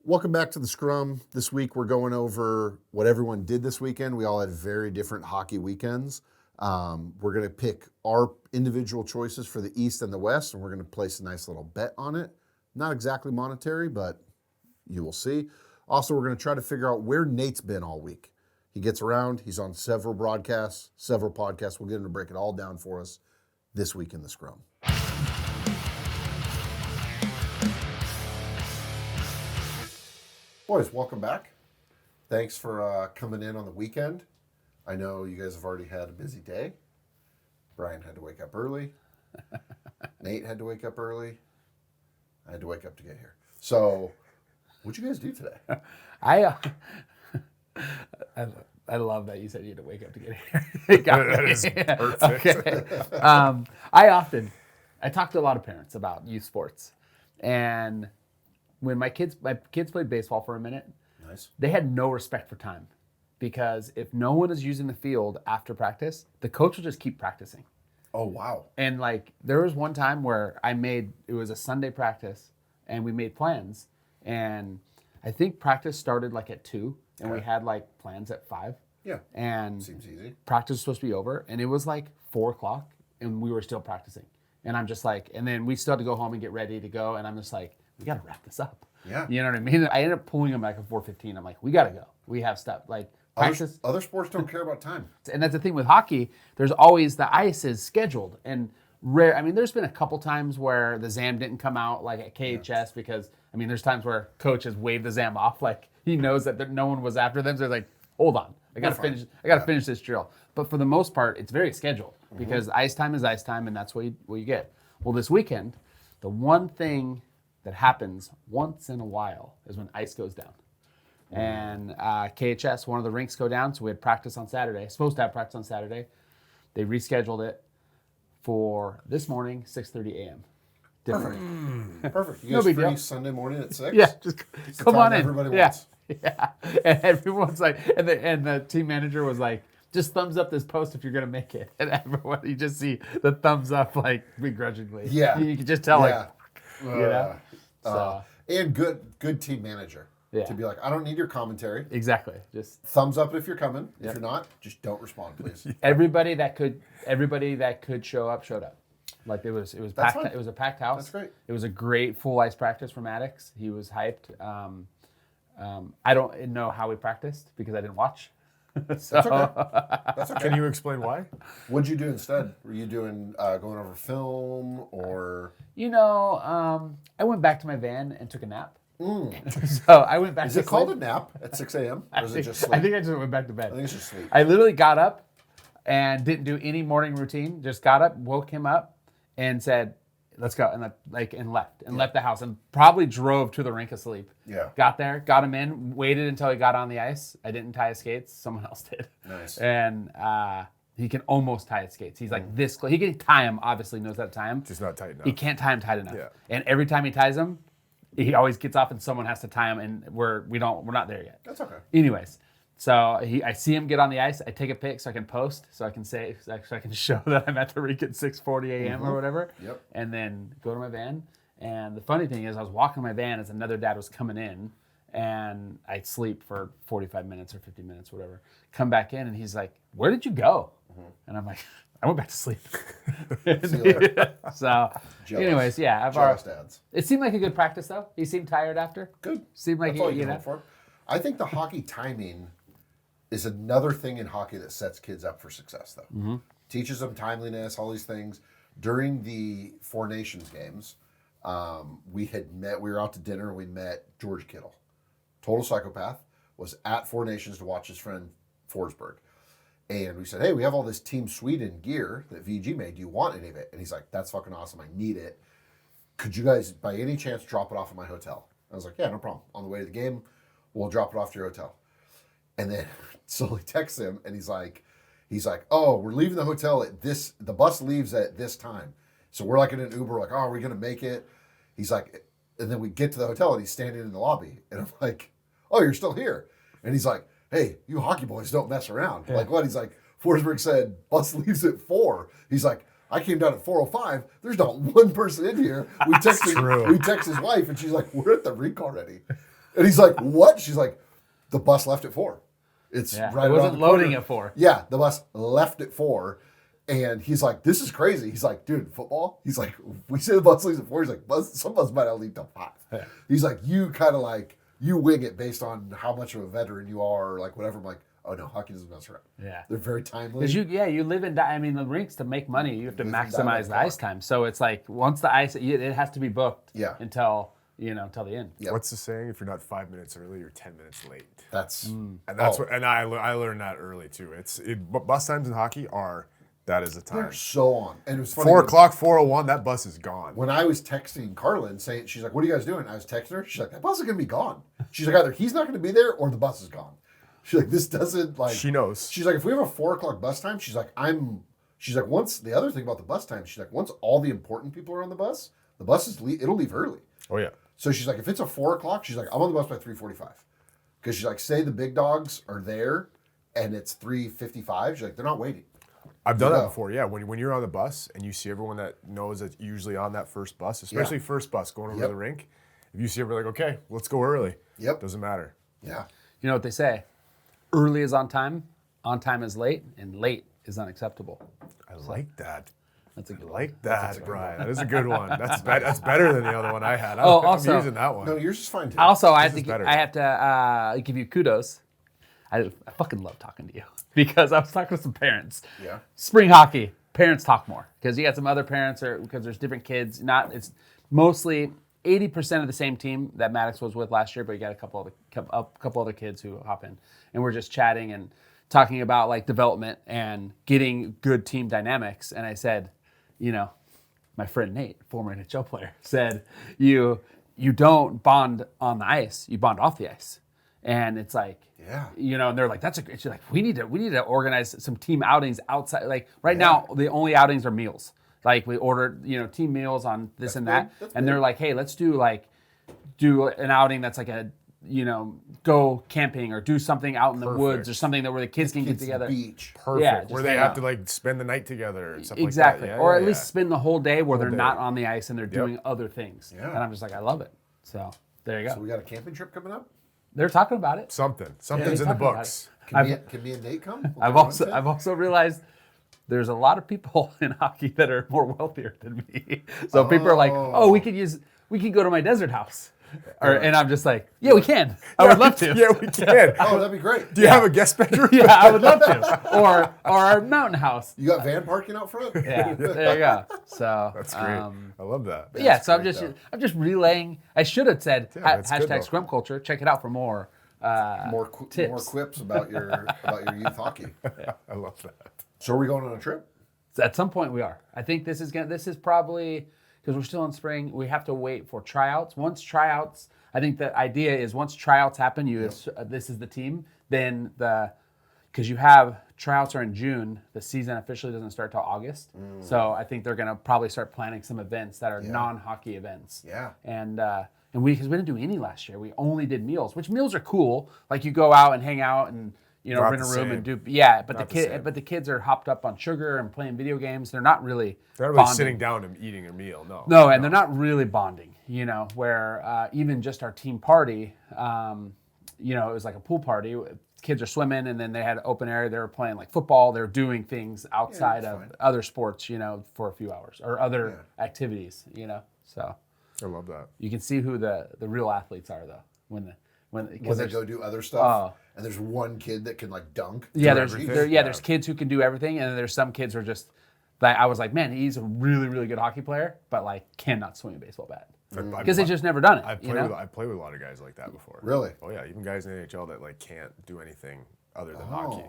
Welcome back to the Scrum. This week we're going over what everyone did this weekend. We all had very different hockey weekends. We're going to pick our individual choices for the East and the West, and we're going to place a nice little bet on it. Not exactly monetary, but you will see. Also, we're going to try to figure out where Nate's been all week. He gets around. He's on several broadcasts, several podcasts. We'll get him to break it all down for us this week in the Scrum. Boys, welcome back. Thanks for coming in on the weekend. I know you guys have already had a busy day. Brian had to wake up early. Nate had to wake up early. I had to wake up to get here. So, what'd you guys do today? I love that you said you had to wake up to get here. That is perfect. Okay. I talk to a lot of parents about youth sports, and when my kids played baseball for a minute, Nice. they had no respect for time, because if no one is using the field after practice, the coach will just keep practicing. Oh, wow. And like there was one time where it was a Sunday practice, and we made plans, and I think practice started like at 2, and we had like plans at 5. Yeah. And Seems easy. practice was supposed to be over, and it was like 4:00, and we were still practicing. And I'm just like, and then we still had to go home and get ready to go, and I'm just like, we got to wrap this up. Yeah. You know what I mean? I ended up pulling them like at 4:15. I'm like, we got to go. We have stuff. Like practice. Other sports don't care about time. And that's the thing with hockey. There's always the ice is scheduled, and rare. I mean, there's been a couple times where the ZAM didn't come out like at KHS because I mean, there's times where coach has waved the ZAM off, like he knows that no one was after them. So they're like, hold on, I got to finish. I got to finish this drill. But for the most part, it's very scheduled because ice time is ice time, and that's what you get. Well, this weekend, the one thing that happens once in a while is when ice goes down. And KHS, one of the rinks go down, so we had practice on Saturday. Supposed to have practice on Saturday. They rescheduled it for this morning, 6:30 a.m. Different. Perfect. You No guys big free deal. Sunday morning at 6? Yeah, just It's the come time on in. everybody Yeah, wants. yeah. And everyone's like, and the team manager was like, just thumbs up this post if you're gonna make it. And everyone, you just see the thumbs up like begrudgingly. Yeah. You can just tell Yeah. you know. And good team manager. Yeah. To be like, I don't need your commentary. Exactly. Just Thumbs up if you're coming. If you're not, just don't respond, please. everybody that could show up showed up. Like it was That's packed. fine. It was a packed house. That's great. It was a great full ice practice for Maddox. He was hyped. I don't know how we practiced because I didn't watch. So, That's okay. That's okay. Can you explain why? What'd you do instead? Were you doing going over film or? I went back to my van and took a nap. So I went back. Is to it called a sleep. nap at 6 a.m.? Or is it just I sleep? think I just went back to bed. I think it's just sleep. I literally got up and didn't do any morning routine. Just got up, woke him up, and said, "Let's go," and left the house, and probably drove to the rink asleep. Yeah. Got there, got him in, waited until he got on the ice. I didn't tie his skates; someone else did. Nice. And he can almost tie his skates. He's like this close. He can tie them. Obviously, knows how to tie them. Just not tight enough. He can't tie them tight enough. Yeah. And every time he ties them, he always gets off, and someone has to tie him, and we're not there yet. That's okay. Anyways, so I see him get on the ice. I take a pic so I can post, so I can show that I'm at the rink at 6:40 a.m. or whatever. Yep. And then go to my van. And the funny thing is, I was walking my van as another dad was coming in, and I'd sleep for 45 minutes or 50 minutes, whatever. Come back in, and he's like, "Where did you go?" And I'm like, "I went back to sleep." See you later. So, Jealous. anyways, yeah, Jealous dads. it seemed like a good practice though. He seemed tired after. Good. Seemed like That's all you you know. can hope for. I think the hockey timing is another thing in hockey that sets kids up for success, though. Teaches them timeliness, all these things. During the Four Nations games, we were out to dinner, and we met George Kittle. Total psychopath, was at Four Nations to watch his friend Forsberg. And we said, hey, we have all this Team Sweden gear that VG made. Do you want any of it? And he's like, that's fucking awesome. I need it. Could you guys, by any chance, drop it off at my hotel? I was like, yeah, no problem. On the way to the game, we'll drop it off to your hotel. And then Sully texts him, and he's like, oh, we're leaving the hotel at this, the bus leaves at this time. So we're like in an Uber, like, oh, are we going to make it? He's like, and then we get to the hotel, and he's standing in the lobby. And I'm like, oh, you're still here. And he's like, hey, you hockey boys don't mess around. Yeah. Like what? He's like, Forsberg said, bus leaves at 4. He's like, I came down at 4:05. There's not one person in here. We text his wife, and she's like, we're at the rink already. And he's like, what? She's like, the bus left at 4. It's Yeah. right It around wasn't the corner. loading at 4. Yeah, the bus left at 4. And he's like, this is crazy. He's like, dude, football? He's like, we say the bus leaves at 4. He's like, some bus might not leave till 5. Yeah. He's like, you kind of like, you wing it based on how much of a veteran you are or like whatever. I'm like, oh no, hockey doesn't mess around. Yeah. They're very timely. Because you live in, the rinks to make money, you have to You live and die by maximize the the ice clock. time. So it's like, once the ice, it has to be booked Yeah. until the end. Yep. What's the saying? If you're not 5 minutes early, you're 10 minutes late. That's And that's what. And I learned that early too. Bus times in hockey that is the time. they're so on. And it was funny. 4 when- o'clock, 4:01. That bus is gone. When I was texting Carlin saying, she's like, what are you guys doing? I was texting her. She's like, that bus is going to be gone. She's like, either he's not going to be there or the bus is gone. She's like, this doesn't like. She knows. She's like, if we have a 4 o'clock bus time, she's like, once the other thing about the bus time, she's like, once all the important people are on the bus it'll leave early. Oh yeah. So she's like, if it's a 4 o'clock, she's like, I'm on the bus by 3:45. Because she's like, say the big dogs are there and it's 3:55. She's like, they're not waiting. I've done Yeah. that before. Yeah, when you're on the bus and you see everyone that knows that's usually on that first bus, especially first bus going over to the rink, if you see everyone like, okay, let's go early. Yep. Doesn't matter. Yeah. You know what they say? Early is on time is late, and late is unacceptable. I like that. That's a good I one. like that, Brian. That is a good one. That's better than the other one I had. Oh, I'm also- using that one. No, yours is fine too. Also, I This have is to better. I have to give you kudos. I fucking love talking to you because I was talking to some parents. Yeah. Spring hockey, parents talk more because you got some other parents or because there's different kids. It's mostly 80% of the same team that Maddox was with last year, but you got a couple other kids who hop in, and we're just chatting and talking about like development and getting good team dynamics. And I said, my friend Nate, former NHL player, said you don't bond on the ice, you bond off the ice. And it's like, Yeah. and they're like, she's like, we need to organize some team outings outside. Like right now, the only outings are meals. Like we ordered, team meals on this and that. That's And they're like, hey, let's do an outing that's like a, go camping or do something out in the woods or something where the kids can get Kids together. beach. Perfect. Yeah, where just they hang have out. to like spend the night together and stuff Exactly. like that. Or Yeah, at least spend the whole day where they're day. not on the ice and they're doing other things. Yeah. And I'm just like, I love it. So there you go. So we got a camping trip coming up. They're talking about it. Something's they in the talking about books. Can me and Nate come? We'll I've go also Wednesday? I've also realized there's a lot of people in hockey that are more wealthier than me. So people are like, oh, we could go to my desert house. And I'm just like, yeah, we can. I would love to. Yeah, we can. Oh, that'd be great. Do you have a guest bedroom? Yeah, I would love to. Or our mountain house. You got van parking out front? Yeah, there you go. So That's great. I love that. But yeah, so I'm great, just relaying. I should have said that's good, though. hashtag Scrum culture. Check it out for more. More tips. more quips about your youth hockey. I love that. So are we going on a trip? At some point we are. I think this is probably because we're still in spring. We have to wait for tryouts. Once tryouts, I think the idea is once tryouts happen, this is the team. Then because you have tryouts are in June, the season officially doesn't start till August. So I think they're gonna probably start planning some events that are non-hockey events. Yeah. And because we didn't do any last year, we only did meals, which meals are cool. Like you go out and hang out and Not rent a the room same. and do but Not the same. the kids are hopped up on sugar and playing video games. They're not really They're not really bonding. sitting down and eating a meal. No. No, and they're not really bonding. Where even just our team party, it was like a pool party. Kids are swimming, and then they had open area. They were playing like football. They're doing things outside of other sports, for a few hours or other activities, So I love that. you can see who the real athletes are, though, when When they there's- go do other stuff, and there's one kid that can like dunk. Yeah, do there's everything. there's kids who can do everything, and then there's some kids who are just like I was like, man, he's a really really good hockey player, but like cannot swing a baseball bat because they've just never done it. I've played with a lot of guys like that before. Really? Oh yeah, even guys in the NHL that like can't do anything other than hockey.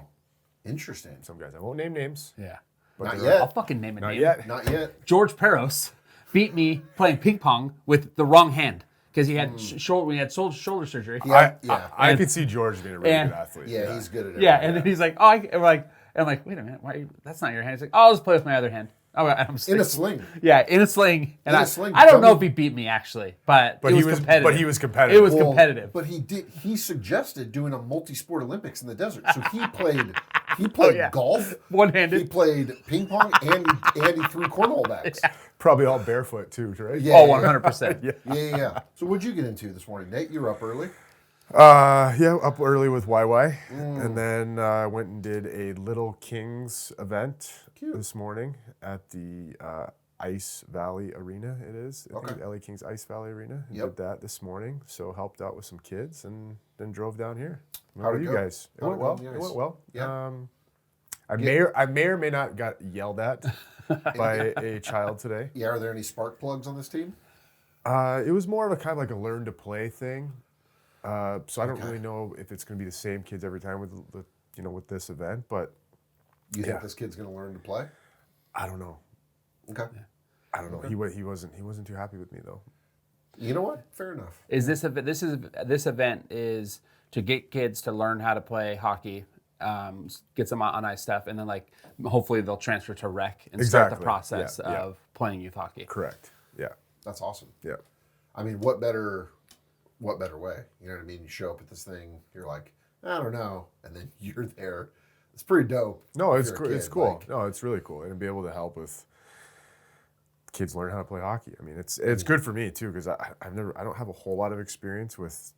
Interesting. Some guys, I won't name names. Yeah, Not they're- I'll yet. fucking name a Not name. yet. Not yet. George Peros beat me playing ping pong with the wrong hand because he had shoulder surgery. I could see George being a really good athlete. Yeah, he's good at it. Yeah, and then he's like, oh, I'm like, wait a minute, why? That's not your hand. He's like, oh, I'll just play with my other hand. Oh, I'm In a sling. Yeah, in a sling. And In a sling, I don't know dummy. if he beat me actually, but he was was- competitive. but he was competitive. It was Well, competitive. But he suggested doing a multi-sport Olympics in the desert. So he played yeah. golf, One-handed. He played ping pong, and he threw cornhole bags. Probably all barefoot too, right? Yeah. Oh, 100%. Yeah. So what'd you get into this morning, Nate? You were up early. Yeah, up early with YY, and then went and did a Little Kings event this morning at the Ice Valley Arena. It is the LA Kings Ice Valley Arena. Did that this morning, so helped out with some kids, and then drove down here. How about you guys? It went well. It went well. Yeah. I may or may not got yelled at by a child today. Yeah. Are there any spark plugs on this team? It was more of a kind of like a learn to play thing. So I don't really know if it's going to be the same kids every time with with this event, but you think this kid's going to learn to play? I don't know. Okay. I don't know. He wasn't too happy with me though. You know what? Fair enough. Is this event is to get kids to learn how to play hockey, get some on ice stuff, and then like hopefully they'll transfer to rec and start the process of playing youth hockey. Correct. Yeah. That's awesome. Yeah. I mean, what better way? You know what I mean? You show up at this thing, you're like, I don't know, and then you're there. It's pretty dope. No, it's cool. Like, no, it's really cool, and to be able to help with kids learn how to play hockey. I mean, it's good for me too because I don't have a whole lot of experience with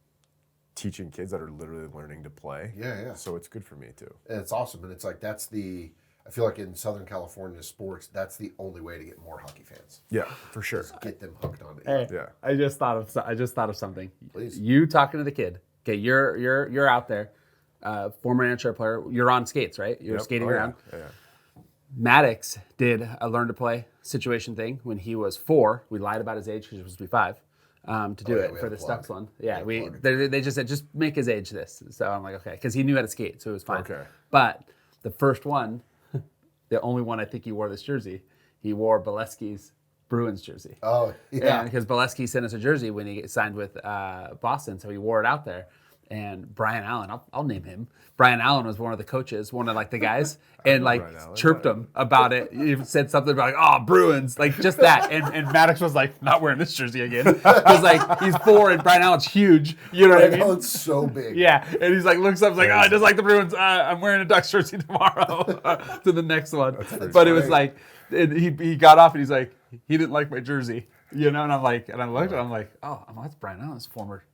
teaching kids that are literally learning to play. Yeah. So it's good for me too. And it's awesome, and it's like I feel like in Southern California sports, that's the only way to get more hockey fans. Yeah, for sure. Get them hooked on it. Hey, yeah. I just thought of something. Please. You talking to the kid. Okay, you're out there, former NHL player. You're on skates, right? You're skating around. Yeah. Maddox did a learn to play situation thing when he was 4. We lied about his age because he was supposed to be 5 to do it for the Stucks one. Yeah, they just said just make his age this. So I'm like okay, because he knew how to skate, so it was fine. Okay. But the first one, the only one I think he wore this jersey, he wore Bolesky's Bruins jersey. Oh, yeah. Because Bolesky sent us a jersey when he signed with Boston, so he wore it out there. And Brian Allen, I'll name him. Brian Allen was one of the coaches, one of like the guys, and like chirped him about it. He said something about like, "Oh, Bruins," like just that. And Maddox was like, "Not wearing this jersey again," because like he's 4 and Brian Allen's huge. You know what I mean? Allen's so big. Yeah, and he's like looks up, he's like, "Oh, I just like the Bruins. I'm wearing a Ducks jersey tomorrow to the next one." But it was like, and he got off and he's like, he didn't like my jersey, and I'm like, and I looked, and I'm like, oh, that's Brian Allen's former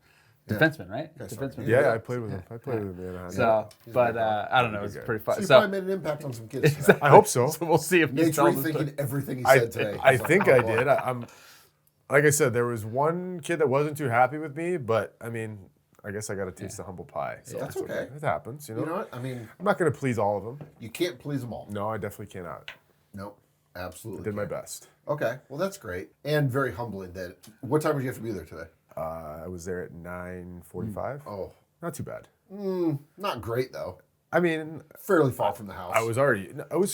defenseman, right? Defenseman. Yeah, I played with him. I played with him. So, but I don't know. It's pretty fun. So you probably made an impact on some kids. Today. I hope so. So we'll see if he's rethinking everything he said today. I think I did. I'm like I said, there was one kid that wasn't too happy with me, but I mean, I guess I got to taste the humble pie. So that's okay. It happens, You know what? I mean, I'm not going to please all of them. You can't please them all. No, I definitely cannot. Nope. Absolutely. I did my best. Okay. Well, that's great. And very humbling that. What time did you have to be there today? I was there at 9:45. Oh. Not too bad. Not great, though. I mean, fairly far from the house.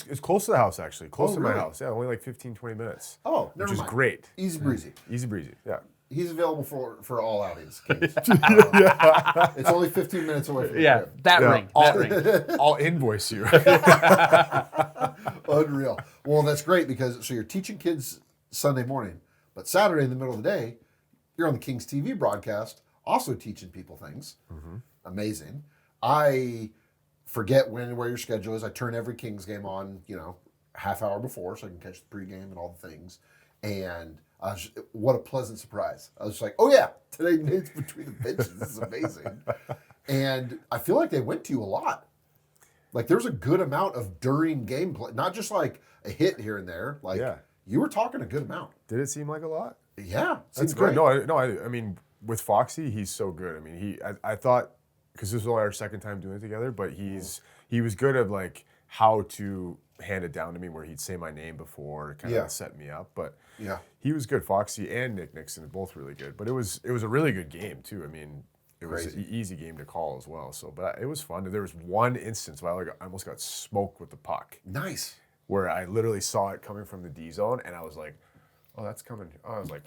It's close to the house, actually. Close to my house. Yeah, only like 15, 20 minutes. Oh, never Which mind. is great. Easy breezy. Easy breezy, yeah. He's available for all outings. It's only 15 minutes away from the crib. That ring. I'll invoice you. Unreal. Well, that's great because so you're teaching kids Sunday morning, but Saturday in the middle of the day, you're on the Kings TV broadcast, also teaching people things. Mm-hmm. Amazing. I forget where your schedule is. I turn every Kings game on, half hour before so I can catch the pregame and all the things. And what a pleasant surprise. I was just like, oh yeah, today Nate's between the benches. This is amazing. And I feel like they went to you a lot. Like there was a good amount of during gameplay, not just like a hit here and there. Like you were talking a good amount. Did it seem like a lot? Yeah, that's good. Great. I mean, with Foxy, he's so good. I mean, I thought because this was only our second time doing it together, but he was good at like how to hand it down to me where he'd say my name before to kind of set me up. But he was good. Foxy and Nick Nixon both really good. But it was a really good game too. I mean, it was an easy game to call as well. So, but it was fun. There was one instance where I almost got smoked with the puck. Nice. Where I literally saw it coming from the D zone, and I was like, "Oh, that's coming!" I was like,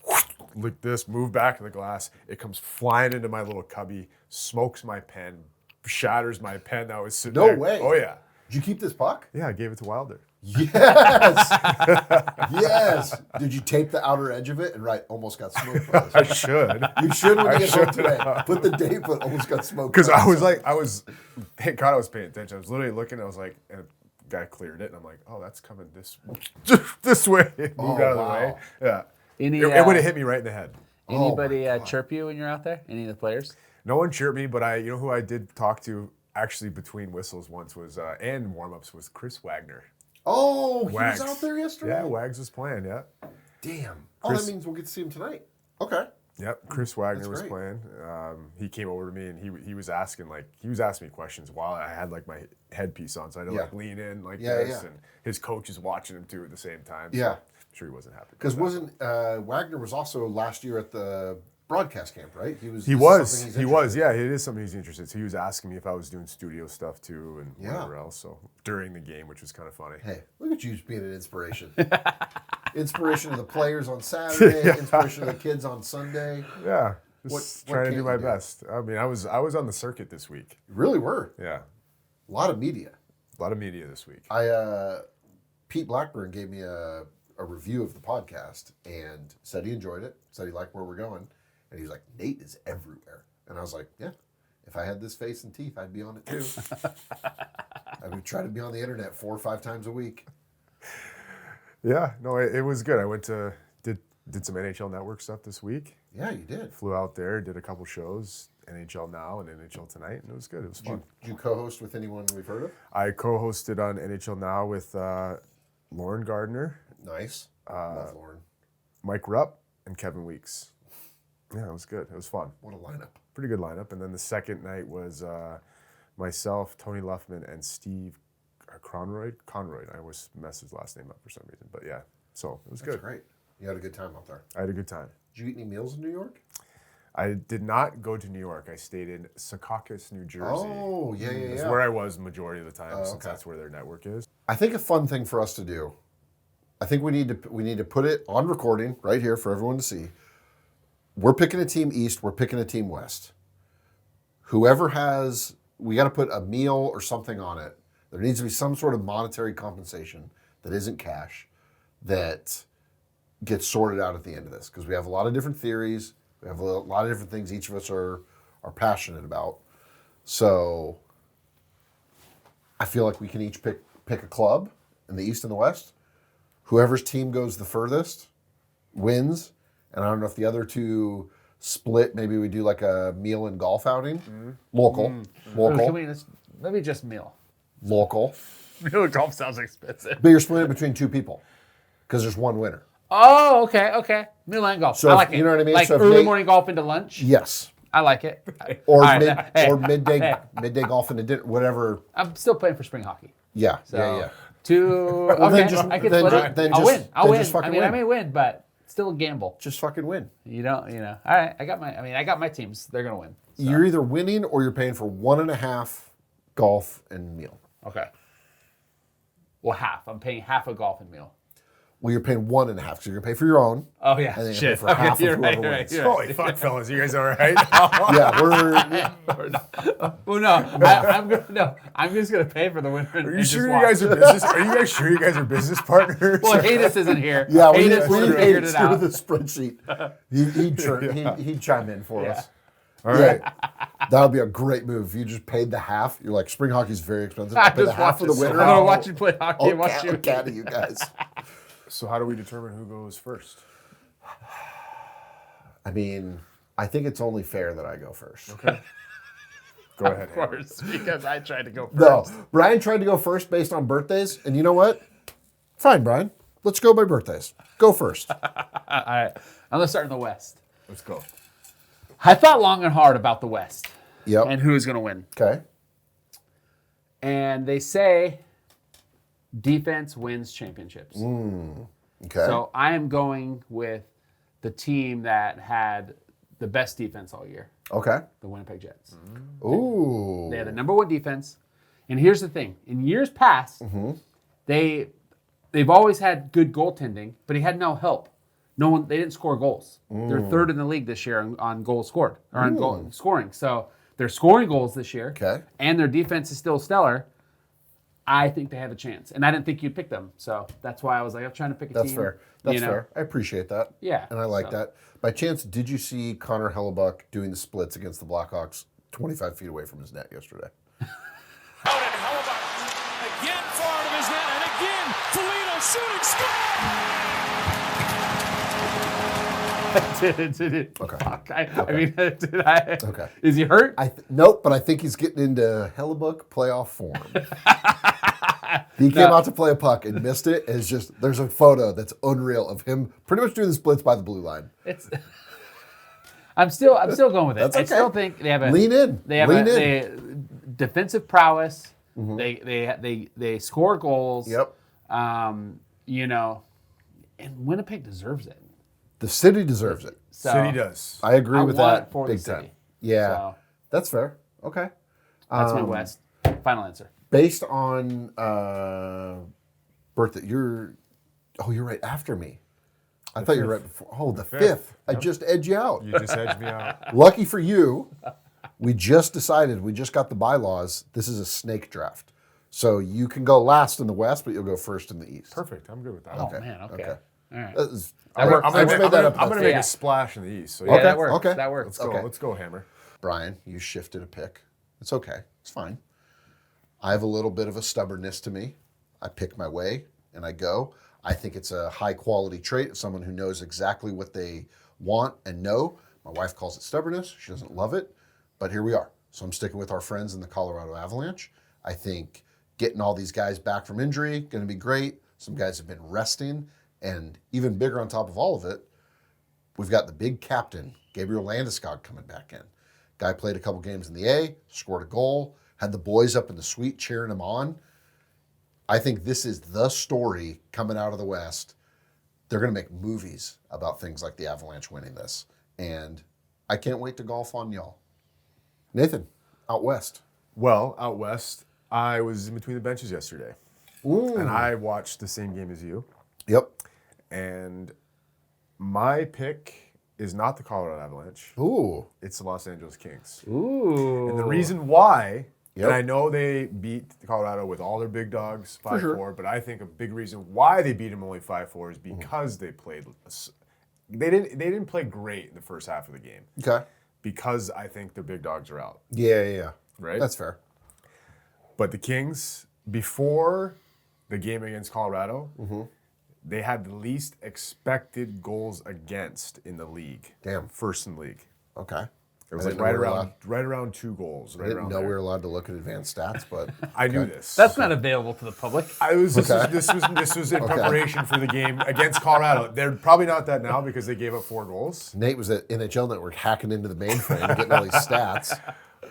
"Look this! Move back to the glass." It comes flying into my little cubby, smokes my pen, shatters my pen that was sitting there. No way! Oh yeah. Did you keep this puck? Yeah, I gave it to Wilder. Yes. Yes. Did you tape the outer edge of it and write "almost got smoked"? I should. You should when you get home today. Put the date, but almost got smoked. Because thank God I was paying attention. I was literally looking. I was like, and the guy cleared it, and I'm like, oh, that's coming this way. It moved out of the way. Yeah. It would have hit me right in the head. Anybody chirp you when you're out there? Any of the players? No one cheered me, but you know who I did talk to actually between whistles once was and warm-ups was Chris Wagner. Oh, he Wags. was out there yesterday? Yeah, Wags was playing, yeah. Damn. Chris- That means we'll get to see him tonight. Okay. Yep, Chris Wagner was great. playing. He came over to me and he was asking me questions while I had like my headpiece on, so I had to like lean in like this, and his coach is watching him too at the same time. So I'm sure he wasn't happy. Because Wagner was also last year at the broadcast camp, right? He was. Yeah, it is something he's interested in. So he was asking me if I was doing studio stuff too and whatever else. So during the game, which was kind of funny. Hey, look at you being an inspiration. Inspiration to the players on Saturday, inspiration to the kids on Sunday. Yeah, just trying to do can't my you do? best. I mean, I was on the circuit this week. You really were. Yeah, A lot of media. a lot of media this week. Pete Blackburn gave me a review of the podcast and said he enjoyed it, said he liked where we're going. And he was like, Nate is everywhere. And I was like, yeah, if I had this face and teeth, I'd be on it too. I would try to be on the internet 4 or 5 times a week. Yeah, no, it was good. I went to did some NHL Network stuff this week. Yeah, you did. Flew out there, did a couple shows, NHL Now and NHL Tonight, and it was good. It was fun. Did you co-host with anyone we've heard of? I co-hosted on NHL Now with Lauren Gardner, Nice. Love Lauren. Mike Rupp, and Kevin Weeks. Yeah, it was good. It was fun. What a lineup. Pretty good lineup. And then the second night was myself, Tony Luffman, and Steve Conroy. I always mess his last name up for some reason. But yeah, so it was That's good. great. You had a good time out there. I had a good time. Did you eat any meals in New York? I did not go to New York. I stayed in Secaucus, New Jersey. Oh, yeah. It's where I was the majority of the time since that's where their network is. I think a fun thing for us to do, I think we need to put it on recording right here for everyone to see. We're picking a team East. We're picking a team West. Whoever we got to put a meal or something on it. There needs to be some sort of monetary compensation that isn't cash that gets sorted out at the end of this, because we have a lot of different theories. We have a lot of different things each of us are passionate about. So I feel like we can each pick a club in the East and the West. Whoever's team goes the furthest wins. And I don't know if the other two split. Maybe we do like a meal and golf outing. Local. Can we maybe just meal? Local. Meal and golf sounds expensive. But you're splitting it between 2 people because there's one winner. Oh, okay. Meal and golf. So I like it. you know what I mean? Like So if early Nate- morning golf into lunch. Yes. I like it. Or All right, midday golf into dinner, whatever. I'm still playing for spring hockey. Yeah. So Yeah. 2. Well, Okay, then just- I can then split ju- it. then I'll just- win. I'll then win. just fucking I mean, I win. may win, but still a gamble. Just fucking win. You know. All right, I got my teams. They're gonna win. So. You're either winning or you're paying for 1.5 golf and meal. Okay. Well, half. I'm paying half a golf and meal. Well, you're paying 1.5 because you're gonna pay for your own. Oh yeah. And then you Shit. pay for half of you're whoever right, wins. you're right. Holy fuck, fellas. You guys all right? Yeah, we're Well, no. I'm just gonna pay for the winner. Are you sure you guys are business? Are you guys sure you guys are business partners? Well, Haydis isn't here. yeah. We Haydis need figured to it do out. the spreadsheet. He'd chime in for us. all right. That would be a great move. If you just paid the half, you're like, spring hockey's very expensive. I I'll pay the just half watch of the it. winner. I'm gonna watch you play hockey and watch I'll you. cat you guys. So how do we determine who goes first? I mean, I think it's only fair that I go first. Okay. Go ahead. Of course, because I tried to go first. No, Brian tried to go first based on birthdays, and you know what? Fine, Brian. Let's go by birthdays. Go first. All right. I'm gonna start in the West. Let's go. I thought long and hard about the West Yep. and who is gonna win. Okay. And they say defense wins championships. Okay. So I am going with the team that had the best defense all year, Okay. the Winnipeg Jets. Ooh. They had the number 1 defense. And here's the thing. In years past, they've always had good goaltending, but he had no help. They didn't score goals. They're 3rd in the league this year on goals scored, or on goal scoring. So they're scoring goals this year. Okay. And their defense is still stellar. I think they have a chance. And I didn't think you'd pick them. So that's why I was like, I'm trying to pick a That's team. fair. That's you know? fair. I appreciate that. Yeah, And I like so. that. By chance, did you see Connor Hellebuck doing the splits against the Blackhawks 25 feet away from his net yesterday? Out and Hellebuck again forward of his net, and again Foligno shooting, score! Fuck. I mean, did I? Okay. Is he hurt? Nope, but I think he's getting into Hellebuck playoff form. He came out to play a puck and missed it. It's just there's a photo that's unreal of him pretty much doing the splits by the blue line. It's. I'm still going with it. That's I okay. still think they have a Lean in. They have Lean a defensive prowess. They score goals. Yep. You know, and Winnipeg deserves it. The city deserves it. So City does. I agree with want that it for the big time. city. Yeah, So that's fair. Okay. that's my West. Final answer. Based on birthday, you're right after me. I thought you were right before. Oh, the fifth. I just edged you out. You just edged me out. Lucky for you, we just got the bylaws. This is a snake draft. So you can go last in the West, but you'll go first in the East. Perfect. I'm good with that. Oh man. Okay. All right. That is- That works. I'm I just made that up. going to make Yeah. a splash in the East. So Yeah, yeah, that works. okay. That works. let's go. Okay. Let's go, Hammer. Brian, you shifted a pick. It's okay. It's fine. I have a little bit of a stubbornness to me. I pick my way and I go. I think it's a high quality trait of someone who knows exactly what they want and know. My wife calls it stubbornness. She doesn't love it, but here we are. So I'm sticking with our friends in the Colorado Avalanche. I think getting all these guys back from injury, going to be great. Some guys have been resting, and even bigger on top of all of it, we've got the big captain, Gabriel Landeskog, coming back in. Guy played a couple games in the A, scored a goal, had the boys up in the suite cheering him on. I think this is the story coming out of the West. They're going to make movies about things like the Avalanche winning this, and I can't wait to golf on y'all. Nathan, out West. Well, out West, I was in between the benches yesterday. And I watched the same game as you. Yep. And my pick is not the Colorado Avalanche. Ooh. It's the Los Angeles Kings. Ooh. And the reason why, Yep. and I know they beat Colorado with all their big dogs 5-4, sure. but I think a big reason why they beat them only 5-4 is because they played. They didn't play great in the first half of the game. Okay. Because I think their big dogs are out. Yeah. Right? That's fair. But the Kings, before the game against Colorado, they had the least expected goals against in the league. Damn. First in the league. Okay. It was I like didn't know right around 2 goals. I Right didn't around know we there. were allowed to look at advanced stats, but I knew this. That's not available to the public. This was in preparation for the game against Colorado. They're probably not that now because they gave up 4 goals. Nate was at NHL Network hacking into the mainframe, getting all these stats.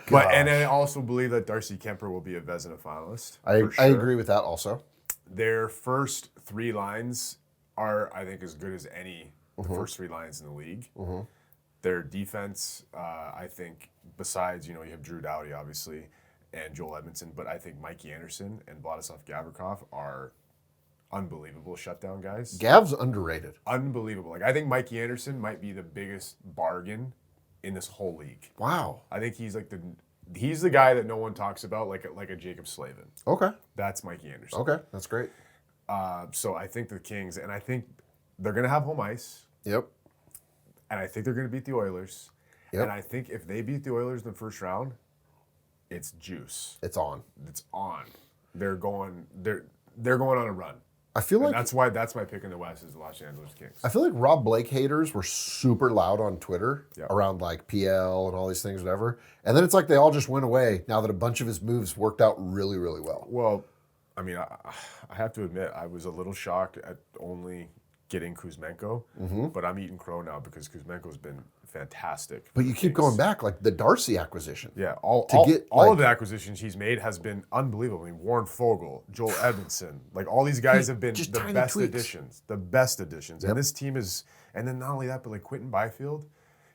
But and I also believe that Darcy Kemper will be a Vezina finalist. I for sure. agree with that also. Their first 3 lines are, I think, as good as any the first 3 lines in the league. Their defense, I think, besides, you have Drew Doughty, obviously, and Joel Edmondson, but I think Mikey Anderson and Vladislav Gavrikov are unbelievable shutdown guys. Gav's underrated. Unbelievable. Like, I think Mikey Anderson might be the biggest bargain in this whole league. Wow. I think he's the guy that no one talks about, like a Jacob Slavin. Okay. That's Mikey Anderson. Okay. That's great. So I think the Kings, and I think they're going to have home ice, Yep. and I think they're going to beat the Oilers. Yep. And I think if they beat the Oilers in the first round, it's juice. It's on. It's on. They're going on a run. I feel And like that's my pick in the West is the Los Angeles Kings. I feel like Rob Blake haters were super loud on Twitter Yep. around like PL and all these things, whatever. And then it's like they all just went away now that a bunch of his moves worked out really, really well. Well, I mean, I have to admit, I was a little shocked at only getting Kuzmenko, but I'm eating crow now because Kuzmenko's been fantastic. But you keep going back, like the Darcy acquisition. Yeah, all like- of the acquisitions he's made has been unbelievable. I mean, Warren Fogle, Joel Edmondson, like all these guys have been just the tiny best tweaks. additions. The best additions. And this team is, and then not only that, but like Quentin Byfield,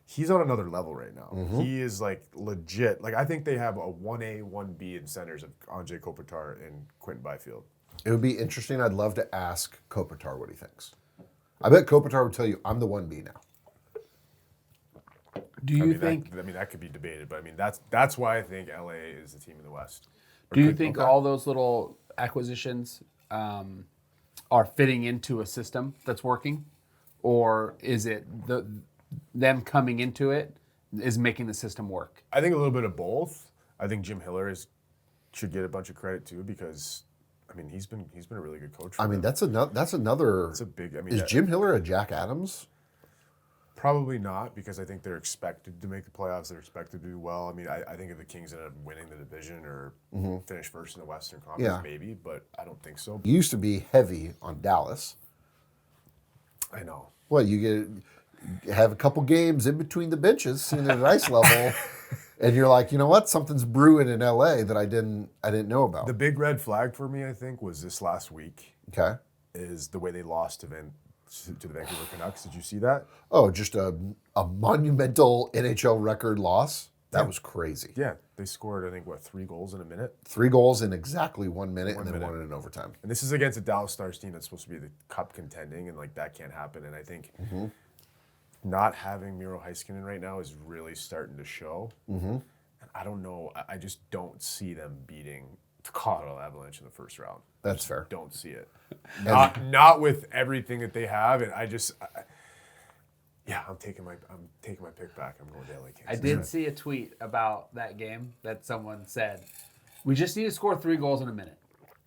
he's on another level right now. He is like legit. Like I think they have a 1A, 1B in centers of Anze Kopitar and Quentin Byfield. It would be interesting. I'd love to ask Kopitar what he thinks. I bet Kopitar would tell you, I'm the 1B now. Do you think? that could be debated, but I mean that's why I think LA is the team in the West. Do you think all those little acquisitions are fitting into a system that's working, or is it them coming into it is making the system work? I think a little bit of both. I think Jim Hiller should get a bunch of credit too because, I mean, he's been a really good coach. For I mean, them. that's another. It's a big. I mean, Is Jim Hiller a Jack Adams? Probably not, because I think they're expected to make the playoffs. They're expected to do well. I mean, I think if the Kings end up winning the division or finish first in the Western Conference, Yeah. maybe, but I don't think so. You used to be heavy on Dallas. I know. Well, you have a couple games in between the benches, seeing at an ice level, and you're like, you know what? Something's brewing in LA that I didn't know about. The big red flag for me, I think, was this last week. Okay. Is the way they lost to the Vancouver Canucks. Did you see that? Oh, just a monumental NHL record loss. That was crazy. Yeah, they scored, I think, 3 goals in a minute? 3 goals in exactly 1 minute, and then won it in overtime. And this is against a Dallas Stars team that's supposed to be the cup contending, and like that can't happen. And I think not having Miro Heiskanen right now is really starting to show. And I don't know. I just don't see them beating the Colorado Avalanche in the first round. That's fair. Don't see it. Not with everything that they have, and I'm taking my pick back. I'm going to LA Kings. I did see a tweet about that game that someone said, "We just need to score 3 goals in a minute."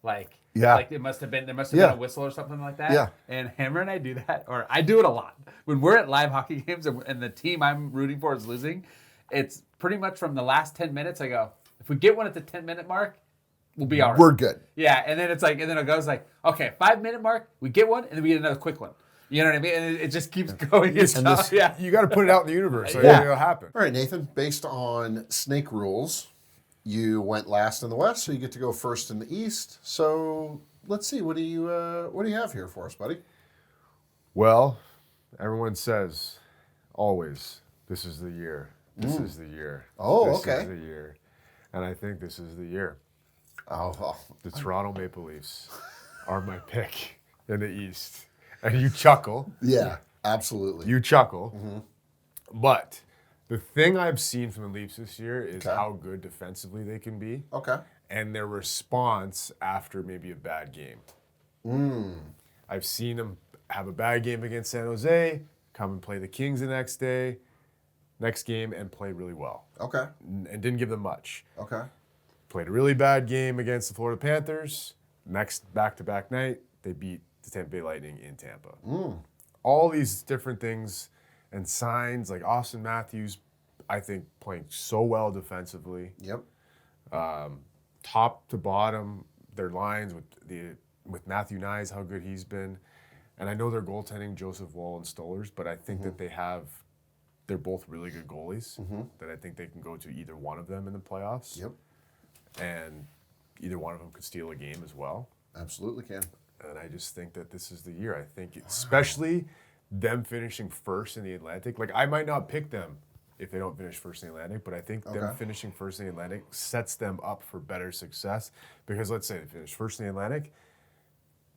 Like there must have been a whistle or something like that. Yeah. And Hammer and I do that, or I do it a lot when we're at live hockey games and the team I'm rooting for is losing. It's pretty much from the last 10 minutes. I go, if we get one at the 10-minute mark, we'll be all right. We're good. Yeah, and then it's like, and then it goes like, okay, 5-minute mark, we get one, and then we get another quick one. You know what I mean? And it just keeps going. You got to put it out in the universe. So it'll happen. All right, Nathan. Based on snake rules, you went last in the West, so you get to go first in the East. So let's see. What do you have here for us, buddy? Well, everyone says always, this is the year. This is the year. Oh, this okay. This is the year. And I think this is the year. Oh. The Toronto Maple Leafs are my pick in the East. And you chuckle. Yeah, absolutely. You chuckle. But the thing I've seen from the Leafs this year is how good defensively they can be. Okay. And their response after maybe a bad game. I've seen them have a bad game against San Jose, come and play the Kings the next game, and play really well. Okay. And didn't give them much. Okay. Played a really bad game against the Florida Panthers. Next back-to-back night, they beat the Tampa Bay Lightning in Tampa. All these different things and signs, like Austin Matthews, I think, playing so well defensively. Yep. Top to bottom, their lines with Matthew Nyes, how good he's been. And I know they're goaltending Joseph Woll and Stollers, but I think that they're both really good goalies that I think they can go to either one of them in the playoffs. Yep. And either one of them could steal a game as well. Absolutely can. And I just think that this is the year. I think especially them finishing first in the Atlantic. Like, I might not pick them if they don't finish first in the Atlantic, but I think them finishing first in the Atlantic sets them up for better success. Because let's say they finish first in the Atlantic,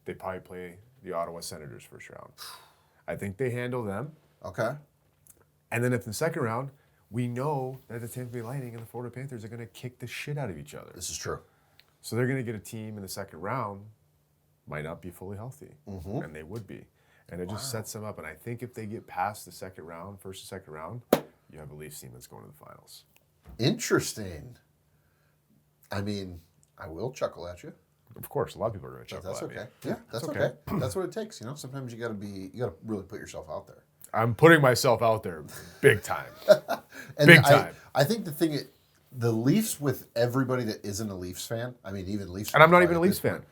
they probably play the Ottawa Senators first round. I think they handle them. Okay. And then if in the second round, we know that the Tampa Bay Lightning and the Florida Panthers are going to kick the shit out of each other. This is true. So they're going to get a team in the second round, might not be fully healthy, and they would be. And it just sets them up. And I think if they get past the second round, first and second round, you have a Leafs team that's going to the finals. Interesting. I mean, I will chuckle at you. Of course, a lot of people are going to chuckle That's at me. okay. Yeah, that's okay. That's what it takes. You know, sometimes you got to really put yourself out there. I'm putting myself out there big time. And big time. I think the Leafs with everybody that isn't a Leafs fan. I mean, even Leafs. And I'm not even a Leafs fan.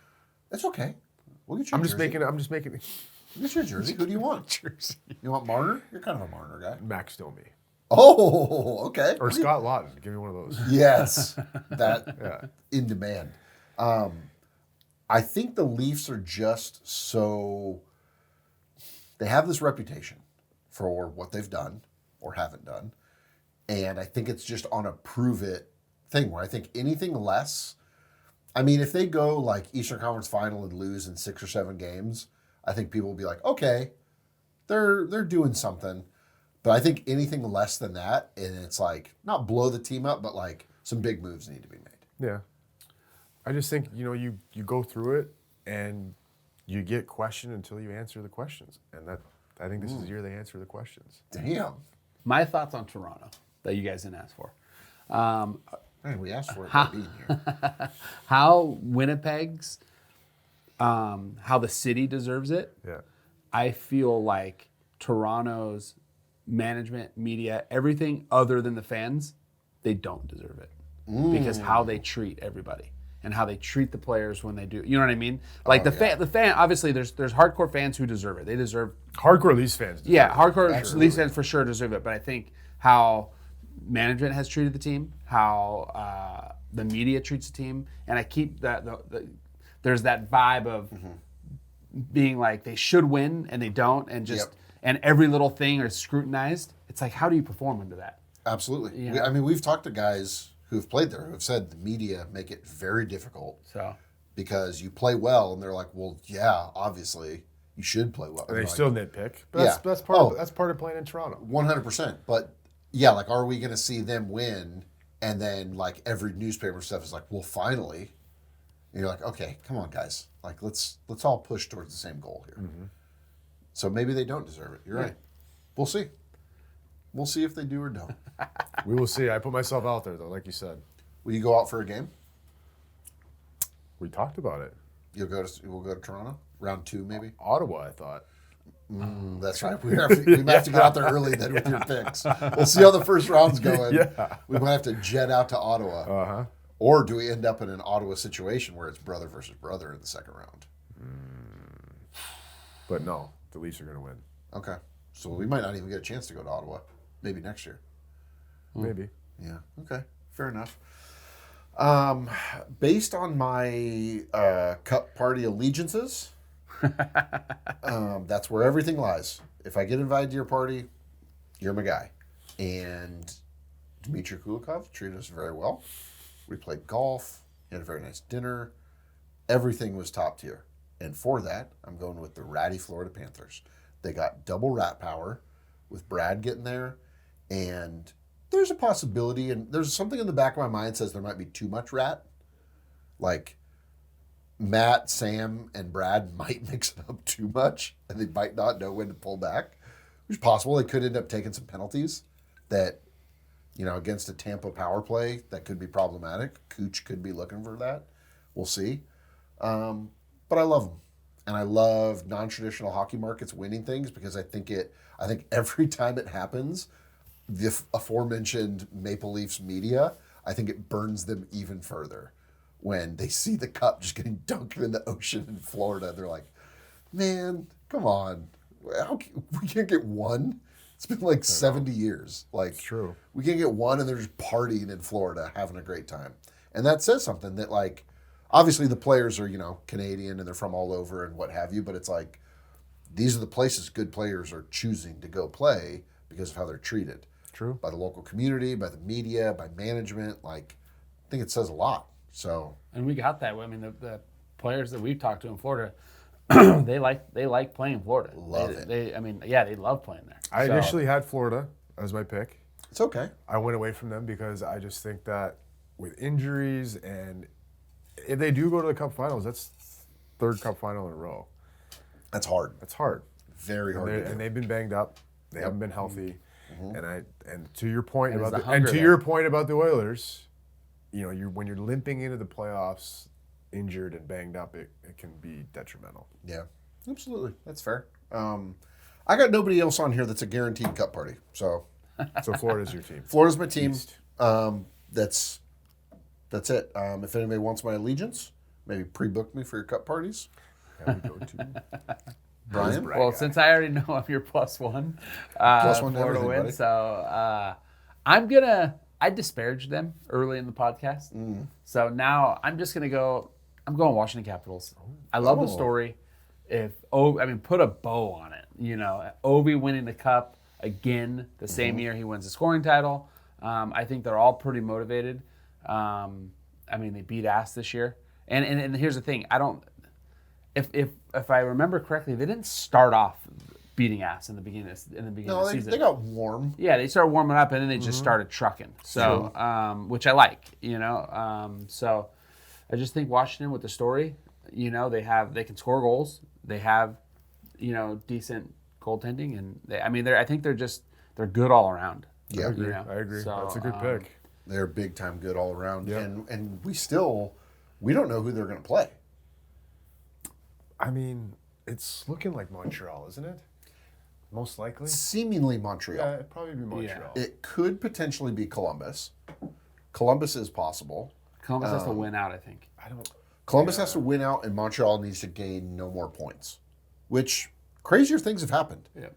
That's okay. We'll get you. I'm a just jersey. making it. We'll get you a jersey. Who do you want? Jersey. You want Marner? You're kind of a Marner guy. Max Domi. Oh, okay. Or Scott Lawton. Give me one of those. Yes, that in demand. I think the Leafs are just so. They have this reputation for what they've done or haven't done, and I think it's just on a prove it thing where I think anything less. I mean, if they go like Eastern Conference Final and lose in 6 or 7 games, I think people will be like, okay, they're doing something. But I think anything less than that, and it's like not blow the team up, but like some big moves need to be made. Yeah. I just think, you go through it and you get questioned until you answer the questions. And I think this is the year they answer the questions. Damn. My thoughts on Toronto that you guys didn't ask for. Man, we asked for it by being here. How Winnipeg's, how the city deserves it. Yeah. I feel like Toronto's management, media, everything other than the fans, they don't deserve it because how they treat everybody and how they treat the players when they do. You know what I mean? Like the fan. Obviously, there's hardcore fans who deserve it. They deserve Hardcore Leafs fans. deserve Yeah, it. hardcore Leafs fans for sure deserve it. But I think how management has treated the team, how the media treats the team, and I keep there's that vibe of being like they should win and they don't, and just and every little thing is scrutinized. It's like, how do you perform under that? Absolutely. Yeah. I mean, we've talked to guys who've played there who have said the media make it very difficult So because you play well, and they're like, well, yeah, obviously you should play well. And they like, still nitpick. But that's part of playing in Toronto. 100%. But yeah, like, are we going to see them win? And then like every newspaper stuff is like, well, finally. And you're like, okay, come on, guys. Like, let's all push towards the same goal here. So maybe they don't deserve it. You're right. We'll see. We'll see if they do or don't. We will see. I put myself out there, though, like you said. Will you go out for a game? We talked about it. We'll go to Toronto? Round 2, maybe? Ottawa, I thought. That's right. We might have to get out there early then with your picks. We'll see how the first round's going. Yeah. We might have to jet out to Ottawa. Uh-huh. Or do we end up in an Ottawa situation where it's brother versus brother in the second round? But no, the Leafs are going to win. Okay. So we might not even get a chance to go to Ottawa. Maybe next year. Maybe. Yeah. Okay. Fair enough. Based on my cup party allegiances, that's where everything lies. If I get invited to your party, you're my guy. And Dmitry Kulikov treated us very well. We played golf. Had a very nice dinner. Everything was top tier. And for that, I'm going with the ratty Florida Panthers. They got double rat power with Brad getting there. And there's a possibility, and there's something in the back of my mind says there might be too much rat. Like Matt, Sam, and Brad might mix it up too much, and they might not know when to pull back. It's possible they could end up taking some penalties that, against a Tampa power play that could be problematic. Cooch could be looking for that. We'll see. But I love them. And I love non-traditional hockey markets winning things because I think every time it happens, the aforementioned Maple Leafs media, I think it burns them even further when they see the cup just getting dunked in the ocean in Florida. They're like, man, come on. We can't get one? It's been like 70 years. Like, It's true. We can't get one, and they're just partying in Florida, having a great time. And that says something that, like, obviously the players are, Canadian and they're from all over and what have you, but it's like these are the places good players are choosing to go play because of how they're treated. True. By the local community, by the media, by management. Like, I think it says a lot. So, and we got that. I mean, the players that we've talked to in Florida, they like playing in Florida. Love it. They love playing there. I initially had Florida as my pick. it's okay. I went away from them because I just think that with injuries and if they do go to the Cup Finals, that's third Cup Final in a row. That's hard. That's hard. Very hard to do. And they've been banged up. They haven't been healthy. And to your point And about there's the hunger there. your point about the Oilers, when you're limping into the playoffs, injured and banged up, it can be detrimental. Yeah, absolutely. That's fair. I got nobody else on here that's a guaranteed cup party. So, So Florida's your team. Florida's my team. East. That's it. If anybody wants my allegiance, maybe pre-book me for your cup parties. Yeah, we go to Brian? Well, since I already know I'm your +1, +1 to Florida everything, win. buddy. So I disparaged them early in the podcast. So now I'm just gonna go. I'm going Washington Capitals. I love the story. Put a bow on it. Ovi winning the cup again the same year he wins the scoring title. I think they're all pretty motivated. They beat ass this year. And here's the thing. If I remember correctly, they didn't start off beating ass in the beginning of the season. They got warm. Yeah, they started warming up and then they just started trucking. So, which I like, So I just think Washington with the story, they can score goals. They have, decent goaltending, and I think they're good all around. Yeah, I agree. So, That's a good pick. they're big time good all around. Yep. And we don't know who they're going to play. It's looking like Montreal, isn't it? Most likely. Seemingly Montreal. Yeah, it'd probably be Montreal. It could potentially be Columbus. Columbus is possible. Columbus has to win out, I think. Columbus has to win out, and Montreal needs to gain no more points, which crazier things have happened. Yeah.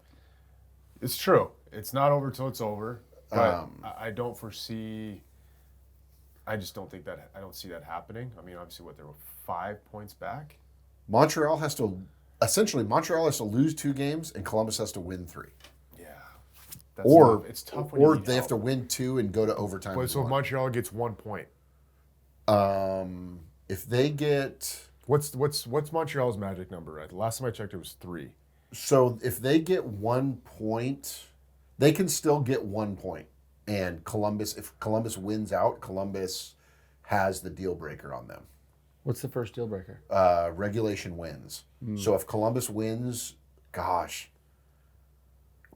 It's true. It's not over till it's over. But I don't foresee. I just don't think that. I don't see that happening. I mean, obviously, they were 5 points back. Montreal has to lose 2 games, and Columbus has to win 3. Yeah. It's tough. Or they have to win 2 and go to overtime. But so if Montreal gets 1 point. If they get What's Montreal's magic number? Right. The last time I checked, it was 3. so if they get 1 point, they can still get 1 point. And if Columbus wins out, Columbus has the deal breaker on them. What's the first deal breaker? Regulation wins. So if Columbus wins, gosh,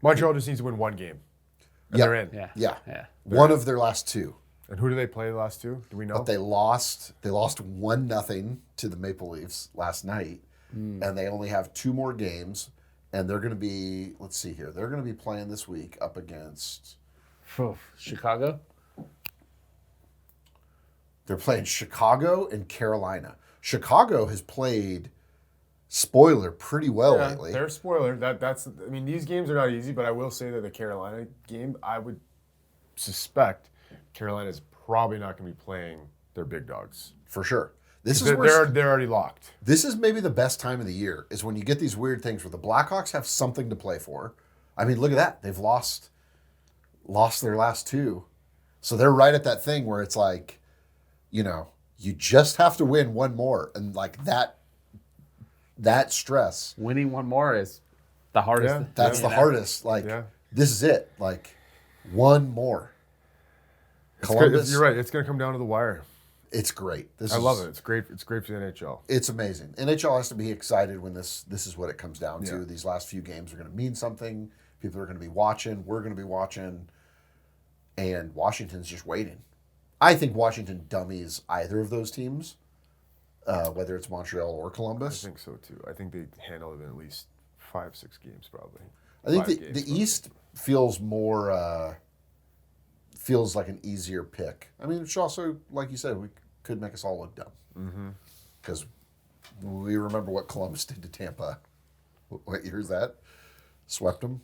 Montreal just needs to win 1 game. And they're in. Yeah. One of their last 2. And who do they play the last 2? Do we know? But they lost 1-0 to the Maple Leafs last night, and they only have 2 more games, and they're going to be, let's see here, they're going to be playing this week up against Chicago? They're playing Chicago and Carolina. Chicago has played spoiler pretty well lately. They're spoiler. That's. I mean, these games are not easy, but I will say that the Carolina game, I would suspect Carolina is probably not going to be playing their big dogs. For sure. They're already locked. This is maybe the best time of the year, is when you get these weird things where the Blackhawks have something to play for. I mean, look at that. They've lost their last 2. So they're right at that thing where it's like, you just have to win 1 more. And like that stress. Winning 1 more is the hardest. Yeah, That's the hardest. Like, this is it. Like, 1 more. Columbus. You're right. It's going to come down to the wire. It's great. I love it. It's great. It's great for the NHL. It's amazing. NHL has to be excited when this is what it comes down to. These last few games are going to mean something. People are going to be watching. We're going to be watching. And Washington's just waiting. I think Washington dummies either of those teams, whether it's Montreal or Columbus. I think so, too. I think they handle it in at least 5-6 games, probably. I think the East feels more... feels like an easier pick. I mean, it's also, like you said, we could make us all look dumb. Because we remember what Columbus did to Tampa. What year is that? Swept them?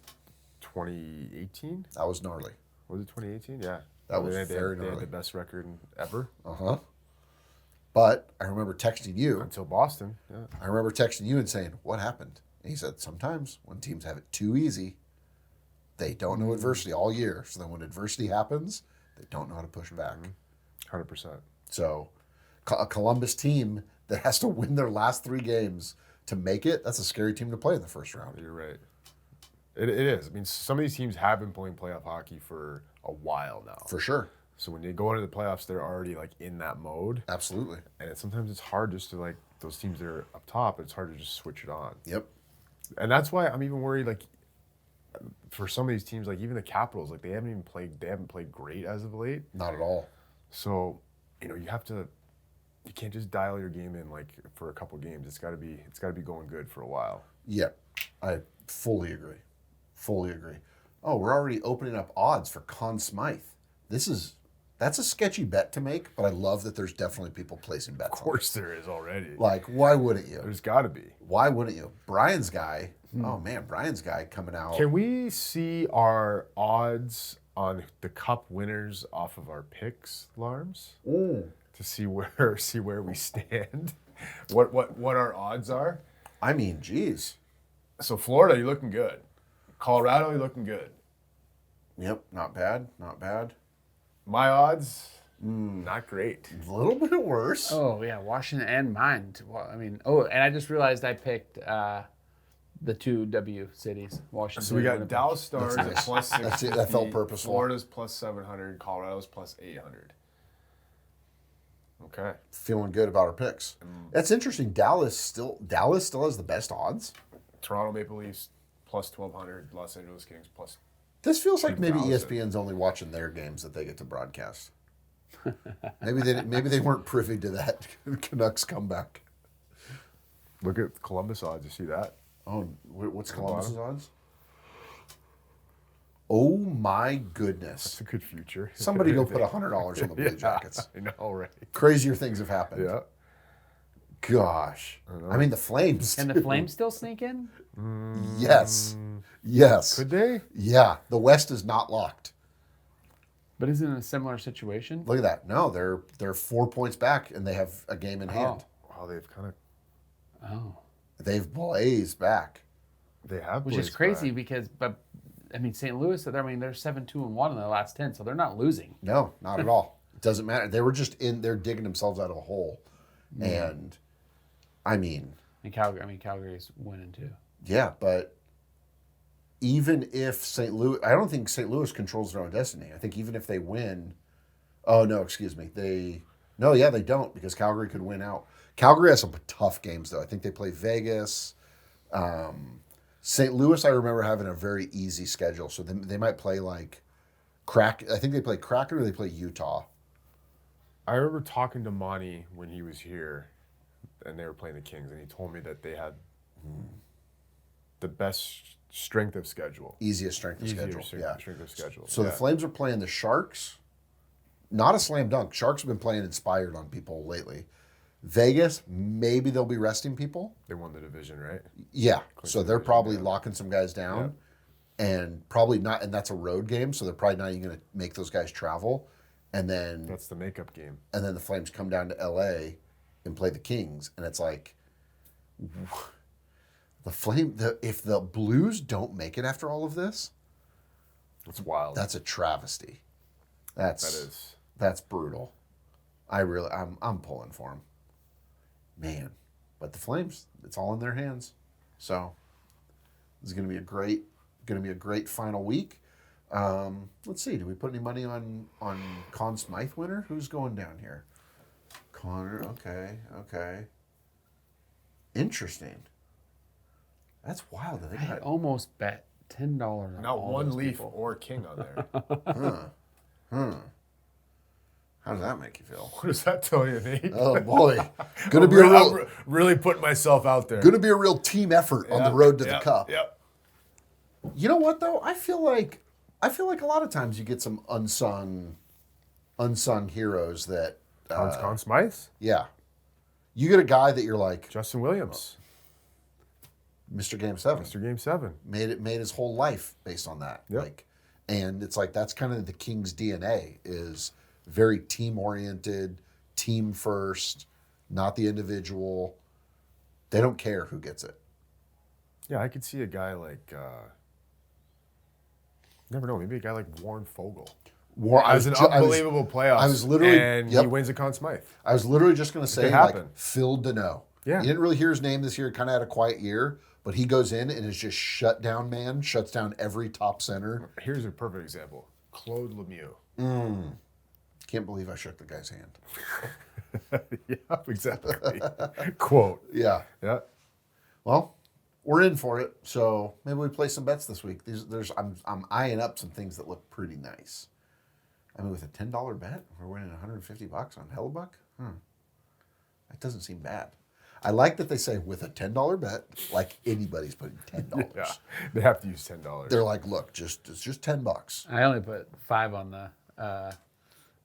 2018? That was gnarly. Was it 2018? Yeah. That was they very had gnarly. the best record ever. But I remember texting you. Until Boston. Yeah. I remember texting you and saying, what happened? And he said, sometimes when teams have it too easy, they don't know adversity all year. So then when adversity happens, they don't know how to push back. 100%. So a Columbus team that has to win their last 3 games to make it, that's a scary team to play in the first round. You're right. It is. I mean, some of these teams have been playing playoff hockey for a while now. For sure. So when they go into the playoffs, they're already like in that mode. Absolutely. And sometimes it's hard just to like those teams that are up top. It's hard to just switch it on. Yep. And that's why I'm even worried. Like for some of these teams, like even the Capitals, like they haven't played great as of late. Not at all. So you can't just dial your game in like for a couple games. It's got to be going good for a while. Yeah, I fully agree. Fully agree. Oh, we're already opening up odds for Conn Smythe. That's a sketchy bet to make, but I love that there's definitely people placing bets. Of course there is already. Like, why wouldn't you? There's got to be. Why wouldn't you? Brian's guy. Oh man, Brian's guy coming out. Can we see our odds on the Cup winners off of our picks, Larms? To see where we stand. What our odds are? I mean, geez. So Florida, you're looking good. Colorado, you're looking good. Yep, not bad. Not bad. My odds, not great. A little bit worse. Oh, yeah, Washington and mine. Well, I mean, and I just realized I picked the 2 W cities. Washington. So we got Winnipeg. Dallas Stars at plus 650. That's it. That felt purposeful. Florida's plus 700. Colorado's plus 800. Okay. Feeling good about our picks. That's interesting. Dallas still has the best odds. Toronto Maple Leafs plus 1,200. Los Angeles Kings plus. This feels like maybe 2,000. ESPN's only watching their games that they get to broadcast. Maybe they weren't privy to that Canucks comeback. Look at Columbus odds. You see that? Oh, what's Columbus's odds? Oh my goodness. It's a good future. Somebody go put $100 on the Blue Jackets. I know, right? Crazier things have happened. Yeah. Gosh. I mean, the Flames. Can the Flames still sneak in? Yes. Yes. Could they? Yeah. The West is not locked. But isn't it a similar situation? Look at that. No, they're 4 points back, and they have a game in hand. Oh, they've kind of. Oh. They've blazed back. They have. Which is blazed crazy back. because, but I mean, St. Louis, they're 7-2-1 in their last 10, so they're not losing. No, not at all. It doesn't matter. They were just they're digging themselves out of a hole. And, I mean. And Calgary's winning too. Yeah, but even if St. Louis, I don't think St. Louis controls their own destiny. I think even if they win, oh no, excuse me, they don't because Calgary could win out. Calgary has some tough games though. I think they play Vegas. St. Louis, I remember having a very easy schedule, so they might play like I think they play Kraken or they play Utah. I remember talking to Monty when he was here, and they were playing the Kings, and he told me that they had the best strength of schedule. Easiest strength of schedule. Strength of schedule. So the Flames are playing the Sharks. Not a slam dunk. Sharks have been playing inspired on people lately. Vegas, maybe they'll be resting people. They won the division, right? Yeah. So they're probably locking some guys down. And probably not, and that's a road game, so they're probably not even going to make those guys travel. And then That's the makeup game. And then the Flames come down to LA and play the Kings, and it's like if the Blues don't make it after all of this, It's wild. that's a travesty. That is. That's brutal. I'm pulling for them. Man, but the Flames, it's all in their hands. So it's going to be a great final week. Let's see. Do we put any money on Conn Smythe winner? Who's going down here? Connor. Okay. Interesting. That's wild. I had almost bet $10 on Not all one those Leaf people. or King on there. How does that make you feel? What does that tell you, Nate? Oh boy, I'm really putting myself out there. going to be a real team effort on the road to the Cup. Yep. You know what though? I feel like a lot of times you get some unsung heroes that. Conn Smythe, Yeah, you get a guy that you're like Justin Williams, Mr. Game 7. Mr. Game 7. Made his whole life based on that. Yep. And it's like that's kind of the Kings' DNA is very team oriented, team first, not the individual. They don't care who gets it. Yeah, I could see a guy like, never know, maybe a guy like Warren Fogle. As an unbelievable playoffs. I was literally, and he wins a Conn Smythe. I was literally just going to say, could like, happen. Phil Deneau. Yeah. You didn't really hear his name this year. Kind of had a quiet year, but he goes in and is just shuts down every top center. Here's a perfect example. Claude Lemieux. Can't believe I shook the guy's hand. Yeah, exactly. Quote. Yeah. Yeah. Well, we're in for it. So maybe we play some bets this week. I'm eyeing up some things that look pretty nice. I mean, with a $10 bet, we're winning $150 on Hellebuck. That doesn't seem bad. I like that they say with a $10 bet, like anybody's putting $10. Yeah. They have to use $10. They're like, look, it's just $10 I only put 5 on the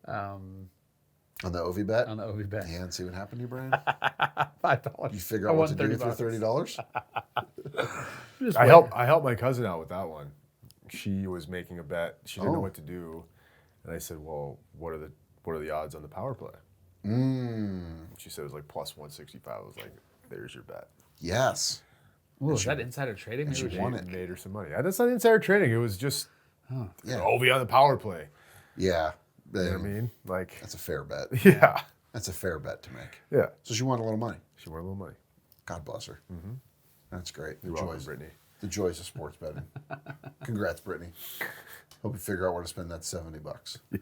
on the OV bet. on the OV bet. Yeah, and see what happened to you, Brian. $5. You figure out what to do with your $30. I helped my cousin out with that one. She was making a bet. She didn't know what to do, and I said, "Well, what are the odds on the power play?" She said it was like plus 165. I was like, "There's your bet." Yes. Ooh, is that insider trading? and she Maybe won it. Made her some money. That's not insider trading. It was just Yeah. OV on the power play. Yeah. You know what I mean? Like, That's a fair bet. yeah, That's a fair bet to make. yeah. So she won a little money. She won a little money. God bless her. That's great. You're welcome, Brittany. The joys of sports betting. Congrats, Brittany. Hope you figure out where to spend that $70. Yeah.